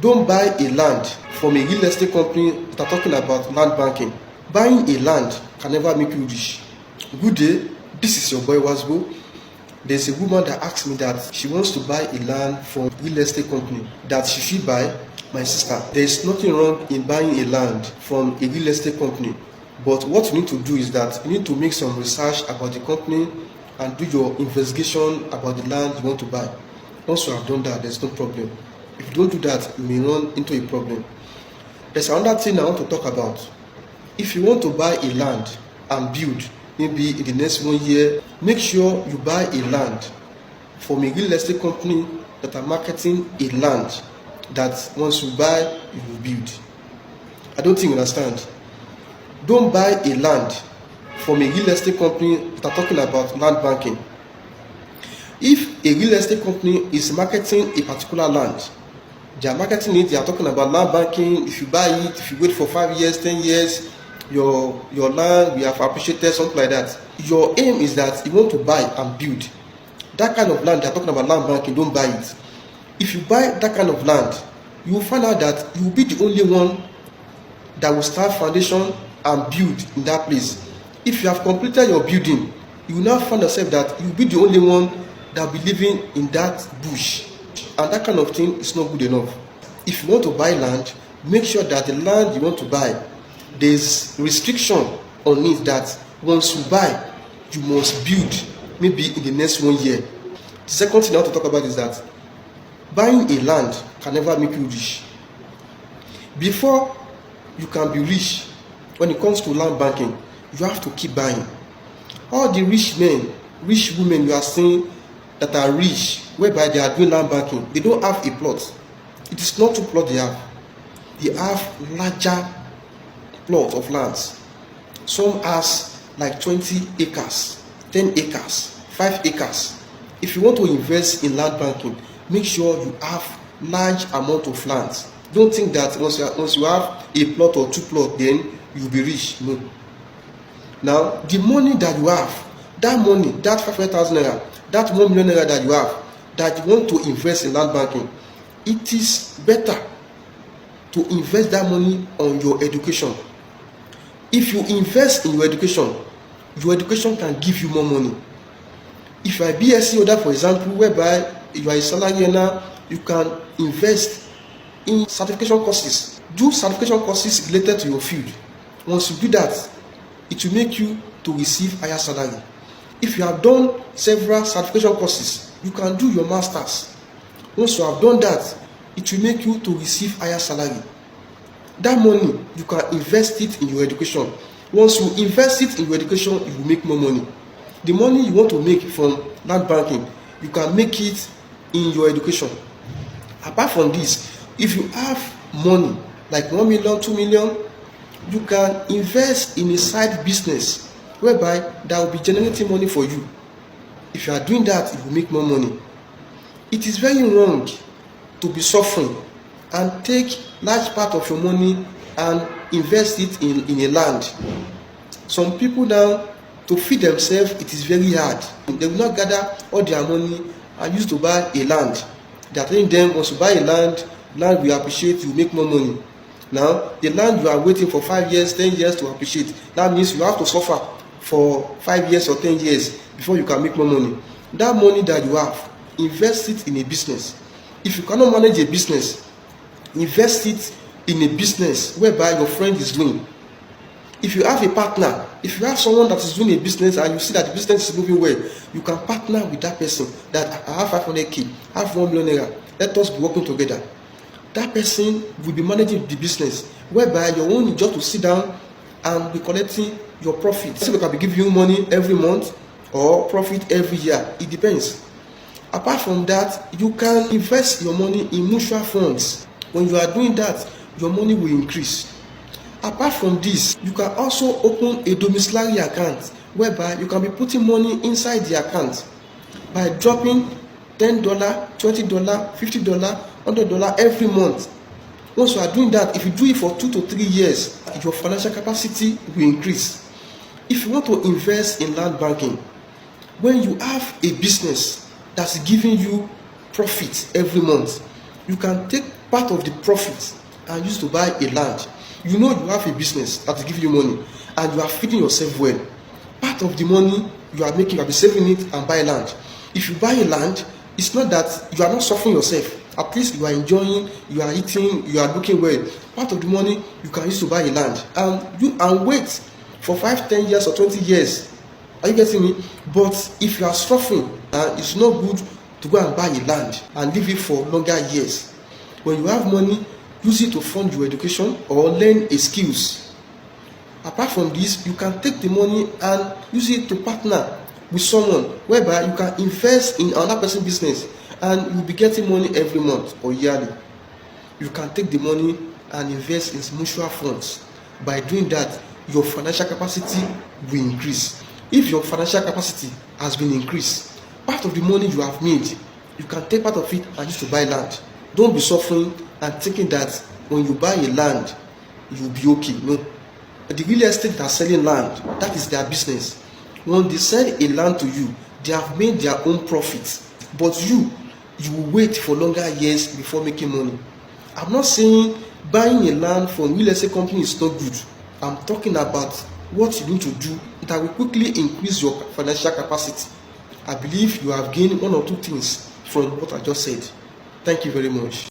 Don't buy a land from a real estate company that are talking about land banking. Buying a land can never make you rich. Good day, this is your boy Wasbo. There's a woman that asked me that she wants to buy a land from a real estate company. That she should buy. My sister, there is nothing wrong in buying a land from a real estate company. But what you need to do is that you need to make some research about the company and do your investigation about the land you want to buy. Once you have done that, there's no problem. If you don't do that, you may run into a problem. There's another thing I want to talk about. If you want to buy a land and build, maybe in the next 1 year, make sure you buy a land from a real estate company that are marketing a land that once you buy, you will build. I don't think you understand. Don't buy a land from a real estate company that are talking about land banking. If a real estate company is marketing a particular land, they are marketing it, they are talking about land banking. If you buy it, if you wait for 5 years, 10 years, your land will have appreciated, something like that. Your aim is that you want to buy and build. That kind of land, they are talking about land banking, don't buy it. If you buy that kind of land, you will find out that you will be the only one that will start foundation and build in that place. If you have completed your building, you will now find yourself that you will be the only one that will be living in that bush. And that kind of thing is not good enough. If you want to buy land, make sure that the land you want to buy, there's restriction on it that once you buy, you must build maybe in the next 1 year. The second thing I want to talk about is that buying a land can never make you rich. Before you can be rich, when it comes to land banking, you have to keep buying. All the rich men, rich women you are seeing that are rich, whereby they are doing land banking, they don't have a plot. It is not 2 plots they have. They have larger plot of lands. Some has like 20 acres, 10 acres, 5 acres. If you want to invest in land banking, make sure you have large amount of lands. Don't think that once you have a plot or 2 plots, then you'll be rich. No. Now, the money that you have, that money, that 500,000 naira, that 1 million naira that you have, that you want to invest in land banking, it is better to invest that money on your education. If you invest in your education can give you more money. If you are a BSc holder, for example, whereby you are a salary earner, you can invest in certification courses. Do certification courses related to your field. Once you do that, it will make you to receive higher salary. If you have done several certification courses, you can do your masters. Once you have done that, it will make you to receive higher salary. That money, you can invest it in your education. Once you invest it in your education, you will make more money. The money you want to make from land banking, you can make it in your education. Apart from this, if you have money like 1 million, 2 million, you can invest in a side business whereby that will be generating money for you. If you are doing that, you will make more money. It is very wrong to be suffering and take large part of your money and invest it in a land. Some people now, to feed themselves, it is very hard. They will not gather all their money and use to buy a land. They are telling them, once you buy a land will appreciate, you make more money. Now, the land you are waiting for 5 years, 10 years to appreciate, that means you have to suffer for 5 years or 10 years before you can make more money. That money that you have, invest it in a business. If you cannot manage a business, invest it in a business whereby your friend is doing. If you have a partner, if you have someone that is doing a business and you see that the business is moving well, you can partner with that person that I have 500k, I have 1 million naira, let us be working together. That person will be managing the business, whereby your own is just to sit down and be collecting your profit. So they can be giving you money every month or profit every year. It depends. Apart from that, you can invest your money in mutual funds. When you are doing that, your money will increase. Apart from this, you can also open a domiciliary account whereby you can be putting money inside the account by dropping $10, $20, $50, $100 every month. Once you are doing that, if you do it for 2 to 3 years, your financial capacity will increase. If you want to invest in land banking, when you have a business that's giving you profit every month, you can take part of the profit and use to buy a land. You know you have a business that is giving you money and you are feeding yourself well. Part of the money you are making, you have been saving it and buy land. If you buy a land, it's not that you are not suffering yourself. At least you are enjoying, you are eating, you are looking well. Part of the money you can use to buy a land and wait for 5, 10 years or 20 years. Are you getting me? But if you are suffering, it's not good to go and buy a land and leave it for longer years. When you have money, use it to fund your education or learn a skills. Apart from this, you can take the money and use it to partner with someone whereby you can invest in another person's business and you'll be getting money every month or yearly. You can take the money and invest in mutual funds. By doing that, your financial capacity will increase. If your financial capacity has been increased, part of the money you have made, you can take part of it and use to buy land. Don't be suffering and thinking that when you buy a land, you'll be okay. No. The real estate that are selling land, that is their business. When they sell a land to you, they have made their own profit. But you will wait for longer years before making money. I'm not saying buying a land from real estate company is not good. I'm talking about what you need to do that will quickly increase your financial capacity. I believe you have gained one or two things from what I just said. Thank you very much.